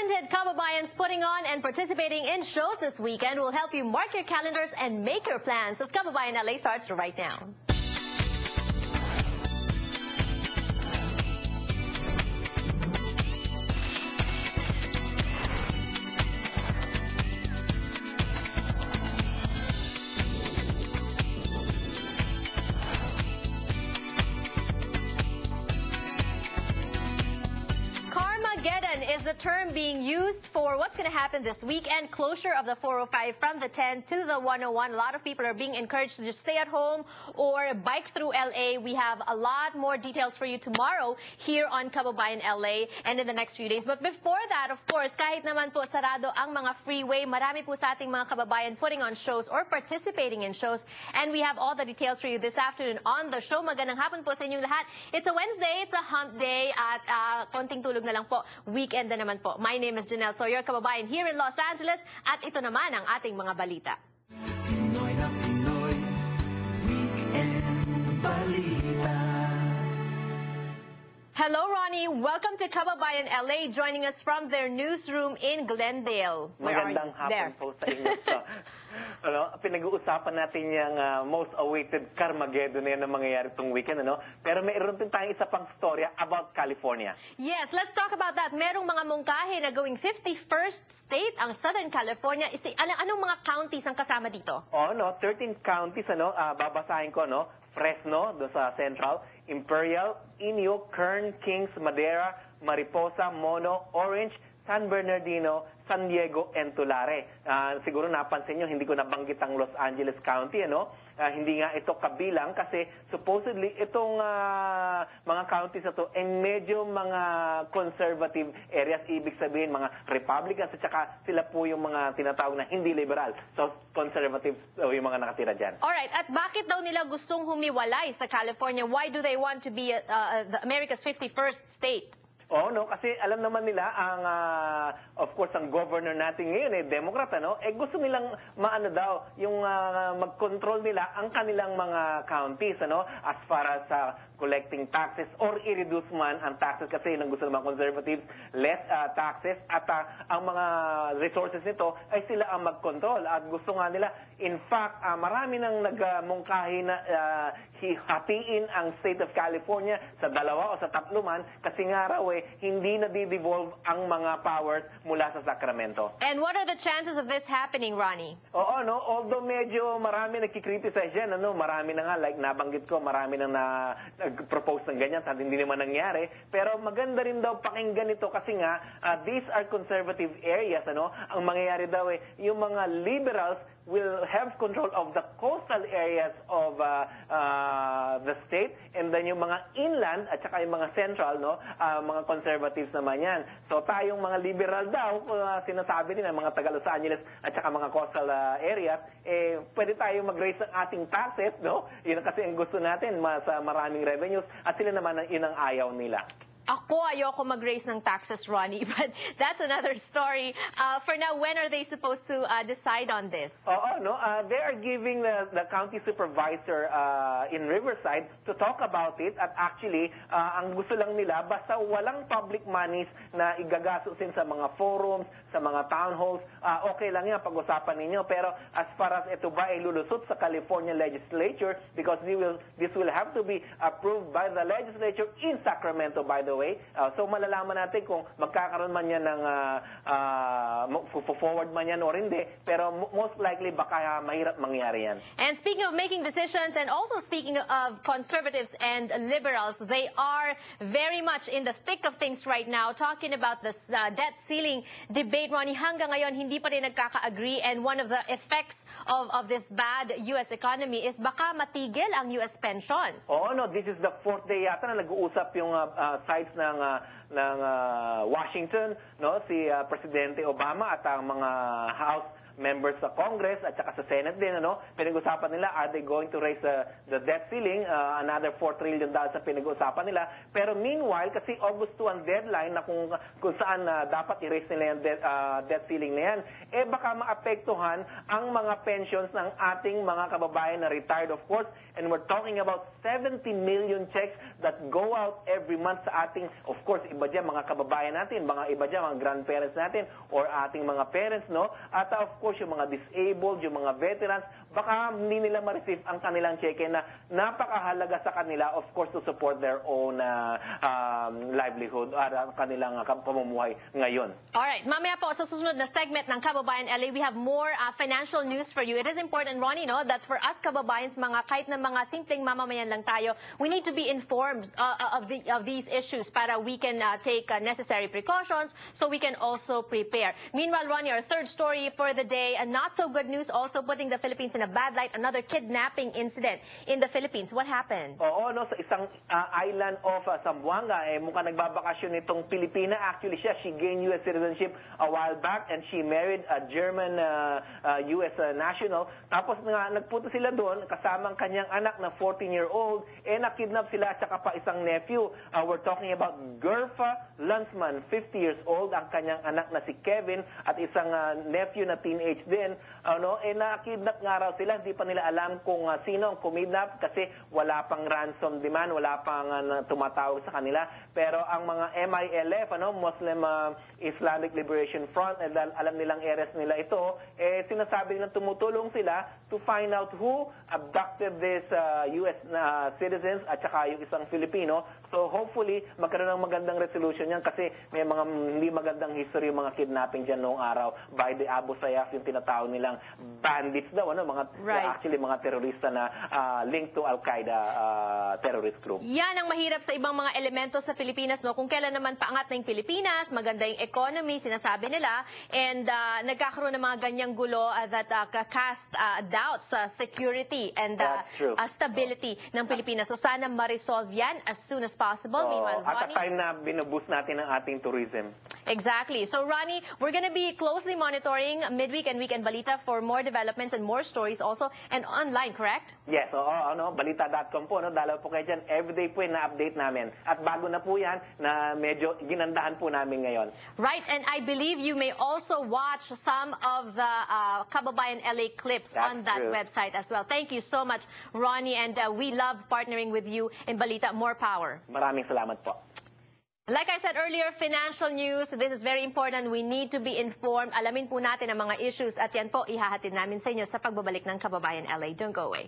Talented kababayans putting on and participating in shows this weekend will help you mark your calendars and make your plans. So Kababayan LA starts right now. Carmageddon is the term being used for what's going to happen this weekend. Closure of the 405 from the 10 to the 101. A lot of people are being encouraged to just stay at home or bike through LA. We have a lot more details for you tomorrow here on Kababayan LA and in the next few days. But before that, of course, kahit naman po sarado ang mga freeway, marami po sa ating mga kababayan putting on shows or participating in shows. And we have all the details for you this afternoon on the show. Magandang hapon po sa inyong lahat. It's a Wednesday, it's a hump day at konting tulog na lang po. Weekend na naman po. My name is Janelle Sawyer, kababayan here in Los Angeles at ito naman ang ating mga balita. Pinoy na Pinoy, Weekend Balita. Hello, Ronnie. Welcome to Kababayan LA, joining us from their newsroom in Glendale. Magandang hapon po sa inyo. Pinag-uusapan natin yung most awaited Carmageddon na yan na mangyayari itong weekend. Pero mayroon din tayong isa pang storya about California. Yes, let's talk about that. Merong mga mungkahi na gawing 51st state ang Southern California. Anong mga counties ang kasama dito? 13 counties, babasahin ko, Fresno, do sa Central, Imperial, Inyo, Kern, Kings, Madera, Mariposa, Mono, Orange, San Bernardino, San Diego, and Tulare. Siguro napansin nyo, hindi ko nabanggit ang Los Angeles County, hindi nga ito kabilang kasi supposedly itong mga counties na to ay medyo mga conservative areas, ibig sabihin mga Republicans at saka sila po yung mga tinatawag na hindi liberal. So conservative yung mga nakatira dyan. Alright, at bakit daw nila gustong humiwalay sa California? Why do they want to be America's 51st state? Kasi alam naman nila ang of course ang governor natin ngayon Democrat gusto nilang maano yung mag-control nila ang kanilang mga counties as far as collecting taxes or i-reduce man ang taxes kasi yun ang gusto ng mga conservatives, less taxes at ang mga resources nito ay sila ang mag-control at gusto nga nila, in fact, marami nang nagmungkahi na hatiin ang state of California sa 2 o sa 3 man kasi nga raw hindi na di-devolve ang mga powers mula sa Sacramento. And what are the chances of this happening, Ronnie? Although medyo marami nagki-criticize yan, marami na nga, like nabanggit ko, marami nang nag-propose ng ganyan at hindi naman nangyari. Pero maganda rin daw pakinggan ito kasi nga, these are conservative areas, Ang mangyayari daw yung mga liberals will have control of the coastal areas of the state and then yung mga inland at saka yung mga central, mga conservatives naman yan. So tayong mga liberal daw, sinasabi nila, mga taga Los Angeles at saka mga coastal areas, pwede tayong mag-raise ng ating taxes, Yun kasi ang gusto natin, sa maraming revenues at sila naman yun ang ayaw nila. Ako, ayoko mag-raise ng taxes, Ronnie, but that's another story. For now, when are they supposed to decide on this? They are giving the county supervisor in Riverside to talk about it at actually, ang gusto lang nila, basta walang public monies na igagastusin sa mga forums, sa mga town halls, okay lang yan, pag-usapan ninyo. Pero as far as ito ba ay lulusot sa California legislature, because this will have to be approved by the legislature in Sacramento, by the way. So malalaman natin kung magkakaroon man yan ng forward man yan or hindi, pero most likely baka mahirap mangyari yan. And speaking of making decisions and also speaking of conservatives and liberals, they are very much in the thick of things right now, talking about this debt ceiling debate, Ronnie. Hanggang ngayon hindi pa rin nagkaka-agree, and one of the effects of this bad U.S. economy is baka matigil ang U.S. pension. This is the 4th day yata na nag-uusap yung sides ng Washington, si Presidente Obama at ang mga House members sa Congress at saka sa Senate din, pinag-usapan nila, are they going to raise the debt ceiling, another $4 trillion sa pinag-usapan nila. Pero meanwhile, kasi August 2 ang deadline na kung saan dapat i-raise nila yung debt ceiling na yan, baka maapektuhan ang mga pensions ng ating mga kababayan na retired, of course, and we're talking about 70 million checks that go out every month sa ating, of course, iba dyan, mga kababayan natin, mga iba dyan, mga grandparents natin, or ating mga parents, no? At of course, yung mga disabled, yung mga veterans, baka hindi nila ma-receive ang kanilang cheque na napakahalaga sa kanila, of course, to support their own livelihood at ang kanilang pamumuhay ngayon. Alright, mamaya po sa susunod na segment ng Kababayan LA, we have more financial news for you. It is important, Ronnie, no, that for us kababayans, mga kahit na mga simpleng mamamayan lang tayo, we need to be informed of these issues para we can take necessary precautions so we can also prepare. Meanwhile, Ronnie, our third story for the day, not so good news, also putting the Philippines in a bad light, another kidnapping incident in the Philippines. What happened? Oo, no, sa isang island of Zamboanga, mukhang nagbabakasyon itong Pilipina. Actually, she gained U.S. citizenship a while back and she married a German U.S. national. Tapos nagpunta sila doon kasama ang kanyang anak na 14-year-old, nakidnap sila at saka pa isang nephew. We're talking about Gerfa Lanzman, 50 years old, ang kanyang anak na si Kevin at isang nephew na teenage din. Nakidnap nga raw sila, hindi pa nila alam kung sino ang kumidnap kasi wala pang ransom demand, wala pang tumatawag sa kanila. Pero ang mga MILF, Muslim Islamic Liberation Front, alam nilang areas nila ito, sinasabi nilang tumutulong sila to find out who abducted these U.S. citizens at saka yung isang Filipino. So hopefully, magkaroon ng magandang resolution yan kasi may mga hindi magandang history yung mga kidnapping dyan noong araw by the Abu Sayyaf, yung tinatawag nilang bandits daw, actually mga terorista na linked to Al-Qaeda terrorist group. Yan ang mahirap sa ibang mga elemento sa Pilipinas, no? Kung kailan naman paangat na yung Pilipinas, maganda yung economy, sinasabi nila, and nagkakaroon ng mga ganyang gulo that cast doubts sa security and stability ng Pilipinas. So sana ma-resolve yan as soon as possible. Meanwhile, at Ronnie, the time na binuboost natin ang ating tourism. Exactly. So Ronnie, we're going to be closely monitoring Midweek and Weekend Balita for more developments and more stories also, and online, correct? Yes, balita.com po, dalaw po kayo dyan. Everyday po yung na-update namin. At bago na po yan, na medyo ginandahan po namin ngayon. Right, and I believe you may also watch some of the Kababayan LA clips on that website as well. Thank you so much, Ronnie, and we love partnering with you in Balita. More power. Maraming salamat po. Like I said earlier, financial news, this is very important. We need to be informed. Alamin po natin ang mga issues at yan po ihahatid namin sa inyo sa pagbabalik ng Kababayan LA. Don't go away.